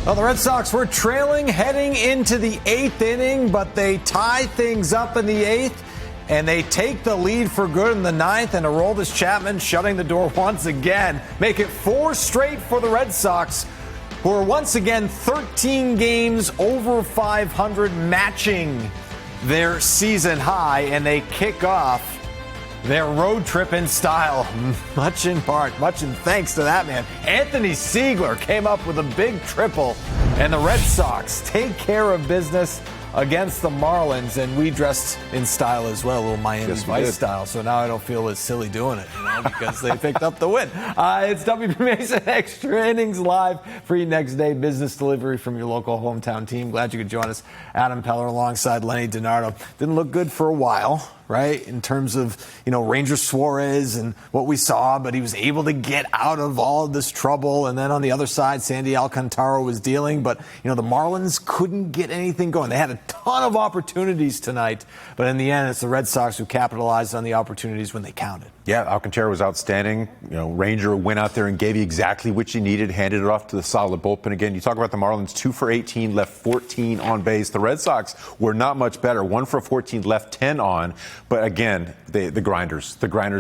Well, the Red Sox were trailing heading into the 8th inning, but they tie things up in the 8th, and they take the lead for good in the 9th, and Aroldis Chapman shutting the door once again. Make it 4 straight for the Red Sox, who are once again 13 games over 500, matching their season high, and they kick off their road trip in style, much in thanks to that man. Anthony Siegler came up with a big triple, and the Red Sox take care of business against the Marlins, and we dressed in style as well, a little Miami Vice style, so now I don't feel as silly doing it, because they picked up the win. It's WB Mason Extra Innings live, free next day business delivery from your local hometown team. Glad you could join us. Adam Pellerin alongside Lenny DiNardo. Didn't look good for a while, right, in terms of, Ranger Suarez and what we saw, but he was able to get out of all of this trouble. And then on the other side, Sandy Alcantara was dealing, but, the Marlins couldn't get anything going. They had a ton of opportunities tonight, but in the end, it's the Red Sox who capitalized on the opportunities when they counted. Yeah, Alcantara was outstanding. Ranger went out there and gave you exactly what you needed, handed it off to the solid bullpen again. You talk about the Marlins, 2 for 18, left 14 on base. The Red Sox were not much better, 1 for 14, left 10 on. But again, the grinders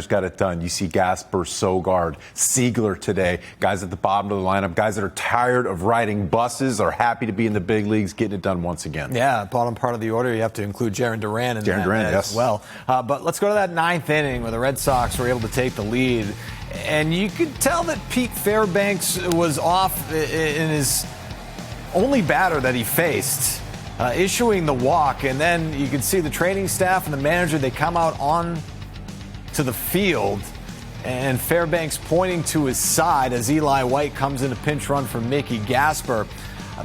got it done. You see Gasper, Sogard, Siegler today, guys at the bottom of the lineup, guys that are tired of riding buses, are happy to be in the big leagues, getting it done once again. Yeah, bottom part of the order, you have to include Jarren Duran in that yes. as well. But let's go to that 9th inning where the Red Sox were able to take the lead. And you could tell that Pete Fairbanks was off in his only batter that he faced, issuing the walk. And then you could see the training staff and the manager, they come out on to the field, and Fairbanks pointing to his side as Eli White comes in a pinch run for Mickey Gasper.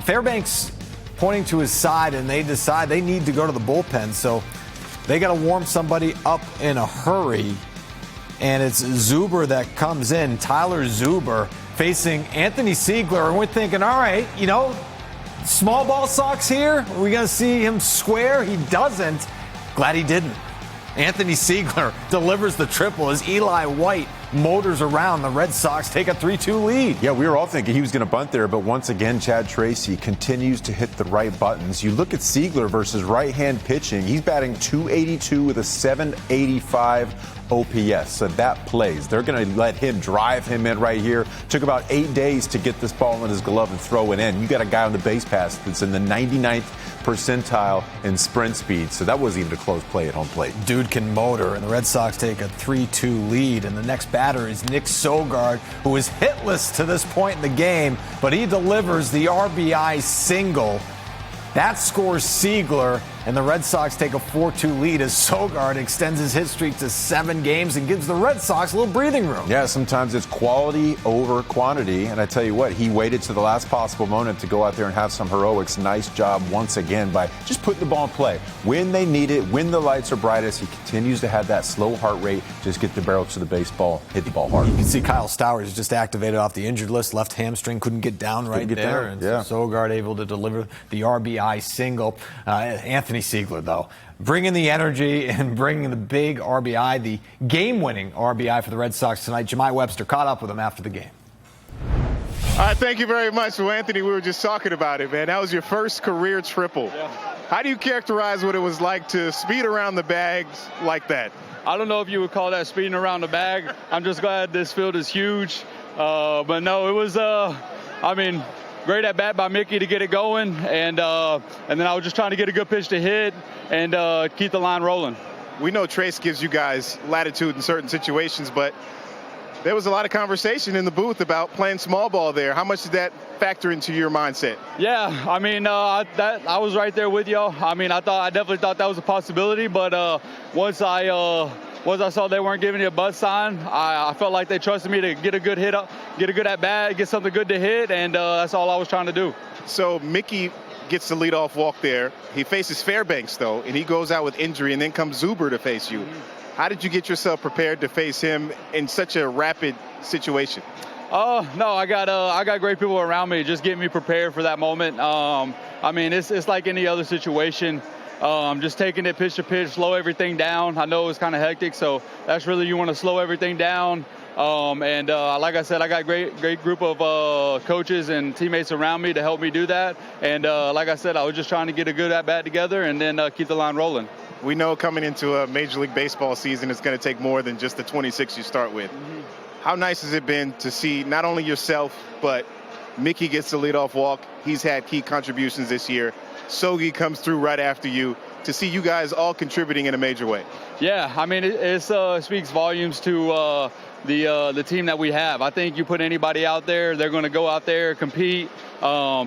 Fairbanks pointing to his side, and they decide they need to go to the bullpen, so they got to warm somebody up in a hurry. And it's Zuber that comes in, Tyler Zuber, facing Anthony Siegler. And we're thinking, all right, small ball Sox here. Are we going to see him square? He doesn't. Glad he didn't. Anthony Siegler delivers the triple as Eli White motors around. The Red Sox take a 3-2 lead. Yeah, we were all thinking he was going to bunt there, but once again, Chad Tracy continues to hit the right buttons. You look at Siegler versus right-hand pitching. He's batting .282 with a .785 OPS, so that plays. They're going to let him drive him in right here. Took about 8 days to get this ball in his glove and throw it in. You got a guy on the base pass that's in the 99th percentile in sprint speed, so that wasn't even a close play at home plate. Dude can motor, and the Red Sox take a 3-2 lead, and the next batter is Nick Sogard, who is hitless to this point in the game, but he delivers the RBI single. That scores Siegler, and the Red Sox take a 4-2 lead as Sogard extends his hit streak to 7 games and gives the Red Sox a little breathing room. Yeah, sometimes it's quality over quantity, and I tell you what, he waited to the last possible moment to go out there and have some heroics. Nice job once again by just putting the ball in play. When they need it, when the lights are brightest, he continues to have that slow heart rate, just get the barrel to the baseball, hit the ball hard. You can see Kyle Stowers just activated off the injured list, left hamstring, couldn't get down there. And so Sogard able to deliver the RBI single. Anthony Siegler, though, bringing the energy and bringing the big RBI, the game-winning RBI for the Red Sox tonight. Jemai Webster caught up with him after the game. All right, thank you very much. Well, Anthony, we were just talking about it, man. That was your first career triple. Yeah. How do you characterize what it was like to speed around the bags like that? I don't know if you would call that speeding around the bag. I'm just glad this field is huge. But no, it was, great at bat by Mickey to get it going, and then I was just trying to get a good pitch to hit and keep the line rolling. We know Trace gives you guys latitude in certain situations, but there was a lot of conversation in the booth about playing small ball there. How much did that factor into your mindset? Yeah, I was right there with y'all. I definitely thought that was a possibility, but once I saw they weren't giving you a buzz sign, I felt like they trusted me to get a good hit up, get a good at bat, get something good to hit, and that's all I was trying to do. So Mickey gets the leadoff walk there. He faces Fairbanks, though, and he goes out with injury, and then comes Zuber to face you. How did you get yourself prepared to face him in such a rapid situation? No, I got great people around me just getting me prepared for that moment. It's like any other situation. Just taking it pitch to pitch, slow everything down. I know it's kind of hectic, so that's really, you want to slow everything down, And like I said, I got great group of coaches and teammates around me to help me do that. And like I said, I was just trying to get a good at-bat together and then keep the line rolling. We know coming into a Major League Baseball season, it's going to take more than just the 26 you start with. Mm-hmm. How nice has it been to see not only yourself, but Mickey gets the leadoff walk. He's had key contributions this year. Sogi comes through right after you. To see you guys all contributing in a major way. Yeah, I mean, it speaks volumes to the team that we have. I think you put anybody out there, they're going to go out there, compete,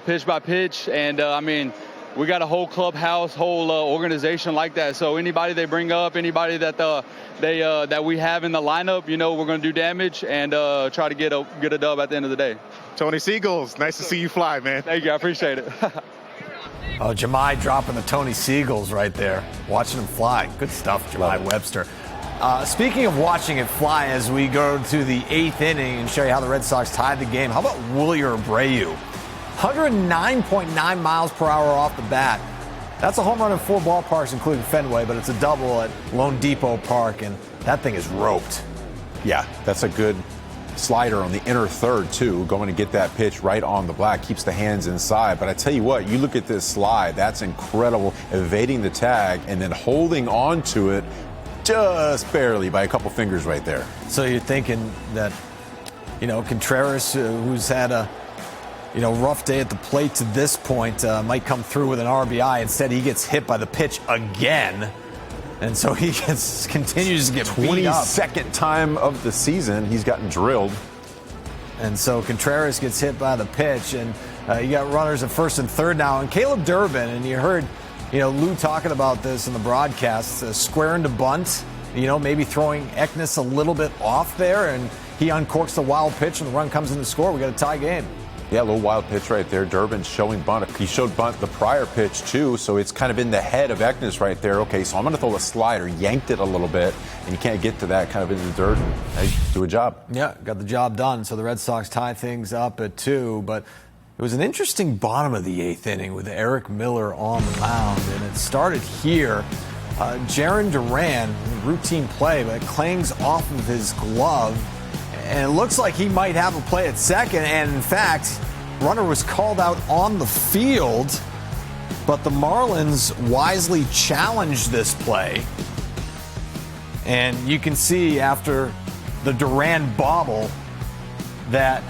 pitch by pitch. And, I mean, we got a whole clubhouse, whole organization like that. So anybody they bring up, anybody that that we have in the lineup, you know, we're going to do damage and try to get a dub at the end of the day. Tony Seagulls, nice to see you fly, man. Thank you. I appreciate it. Oh, Jahmai dropping the Tony Seagulls right there. Watching him fly. Good stuff, Jahmai Webster. Speaking of watching it fly, as we go to the 8th inning and show you how the Red Sox tied the game, how about Wilyer Abreu? 109.9 miles per hour off the bat. That's a home run in 4 ballparks, including Fenway, but it's a double at Lone Depot Park, and that thing is roped. Yeah, that's a good slider on the inner third, too, going to get that pitch right on the black, keeps the hands inside. But I tell you what, you look at this slide, that's incredible, evading the tag and then holding on to it just barely by a couple fingers right there. So you're thinking that, you know, Contreras, who's had a, you know, rough day at the plate to this point, might come through with an RBI. Instead, he gets hit by the pitch again. And so he continues to get beat up. 22nd time of the season he's gotten drilled. And so Contreras gets hit by the pitch, and you got runners at first and third now. And Caleb Durbin, and you heard, you know, Lou talking about this in the broadcast, squaring to bunt, you know, maybe throwing Eknes a little bit off there, and he uncorks the wild pitch, and the run comes in to score. We got a tie game. Yeah, a little wild pitch right there. Durbin's showing bunt. He showed bunt the prior pitch, too, so it's kind of in the head of Eknes right there. Okay, so I'm going to throw a slider, yanked it a little bit, and you can't get to that kind of in the dirt. And, hey, do a job. Yeah, got the job done. So the Red Sox tie things up at 2, but it was an interesting bottom of the 8th inning with Eric Miller on the mound, and it started here. Jarren Duran, routine play, but it clangs off of his glove. And it looks like he might have a play at second. And in fact, runner was called out on the field, but the Marlins wisely challenged this play. And you can see after the Duran bobble that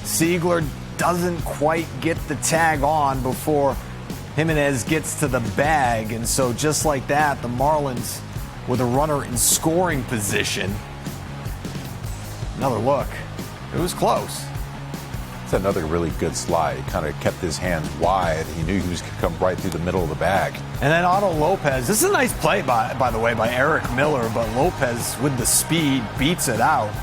Siegler doesn't quite get the tag on before Jimenez gets to the bag. And so just like that, the Marlins with a runner in scoring position. Another look. It was close. It's another really good slide. He kind of kept his hands wide. He knew he was going to come right through the middle of the bag. And then Otto Lopez. This is a nice play, by the way, by Eric Miller, but Lopez, with the speed, beats it out.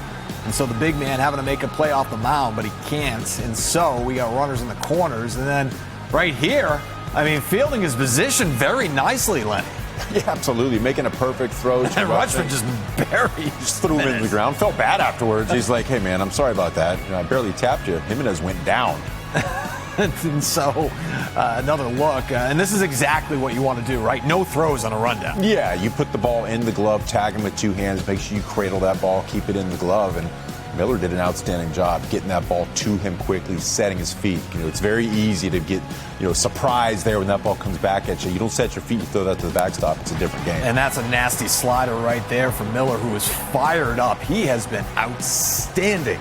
And so the big man having to make a play off the mound, but he can't. And so we got runners in the corners. And then right here, I mean, fielding his position very nicely, Lenny. Yeah, absolutely. Making a perfect throw. And Rutschman just buried. Just threw him into the ground. Felt bad afterwards. He's like, hey, man, I'm sorry about that. You know, I barely tapped you. Jimenez went down. And so another look. And this is exactly what you want to do, right? No throws on a rundown. Yeah, you put the ball in the glove, tag him with 2 hands, make sure you cradle that ball, keep it in the glove. And Miller did an outstanding job getting that ball to him quickly, setting his feet. You know, it's very easy to get, you know, surprised there when that ball comes back at you. You don't set your feet, you throw that to the backstop. It's a different game. And that's a nasty slider right there from Miller, who is fired up. He has been outstanding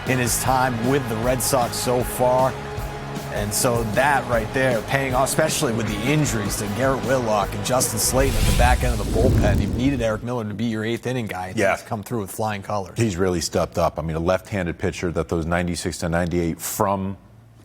in his time with the Red Sox so far. And so that right there, paying off, especially with the injuries to Garrett Whitlock and Justin Slayton at the back end of the bullpen. You've needed Eric Miller to be your 8th inning guy. Yeah. He's come through with flying colors. He's really stepped up. I mean, a left-handed pitcher that those 96 to 98 from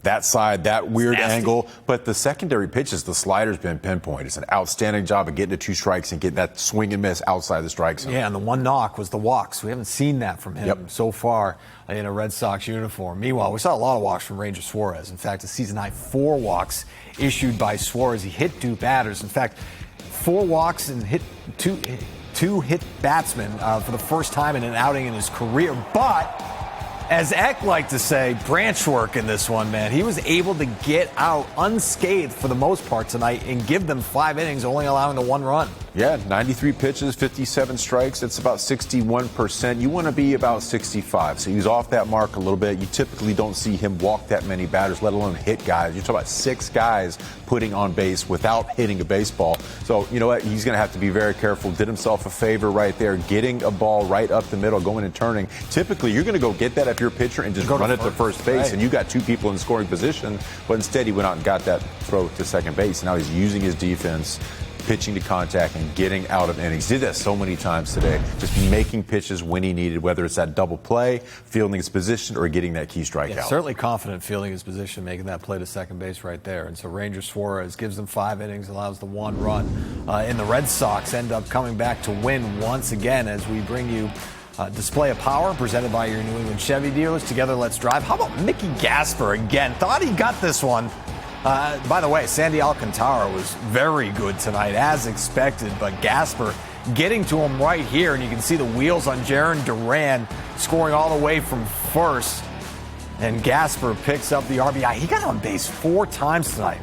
that side, that weird angle. But the secondary pitches, the slider's been pinpoint. It's an outstanding job of getting to 2 strikes and getting that swing and miss outside the strike zone. Yeah, and the one knock was the walks. We haven't seen that from him so far in a Red Sox uniform. Meanwhile, we saw a lot of walks from Ranger Suarez. In fact, a season-high 4 walks issued by Suarez. He hit 2 batters. In fact, 4 walks and hit two hit batsmen for the first time in an outing in his career. But As Eck liked to say, branch work in this one, man. He was able to get out unscathed for the most part tonight and give them 5 innings, only allowing the 1 run. Yeah, 93 pitches, 57 strikes. It's about 61%. You want to be about 65. So he's off that mark a little bit. You typically don't see him walk that many batters, let alone hit guys. You're talking about 6 guys putting on base without hitting a baseball. So, you know what? He's going to have to be very careful. Did himself a favor right there, getting a ball right up the middle, going and turning. Typically, you're going to go get that if you're a pitcher and just run it to first base, right, and you got 2 people in scoring position. But instead, he went out and got that throw to second base. And now he's using his defense, pitching to contact and getting out of innings. Did that so many times today, just making pitches when he needed, whether it's that double play, fielding his position, or getting that key strikeout. Yeah, certainly confident fielding his position, making that play to second base right there. And so Ranger Suarez gives them 5 innings, allows the 1 run. And the Red Sox end up coming back to win once again as we bring you Display of Power presented by your New England Chevy dealers. Together, let's drive. How about Mickey Gasper again? Thought he got this one. By the way, Sandy Alcantara was very good tonight, as expected, but Gasper getting to him right here, and you can see the wheels on Jarren Duran scoring all the way from first, and Gasper picks up the RBI. He got on base 4 times tonight.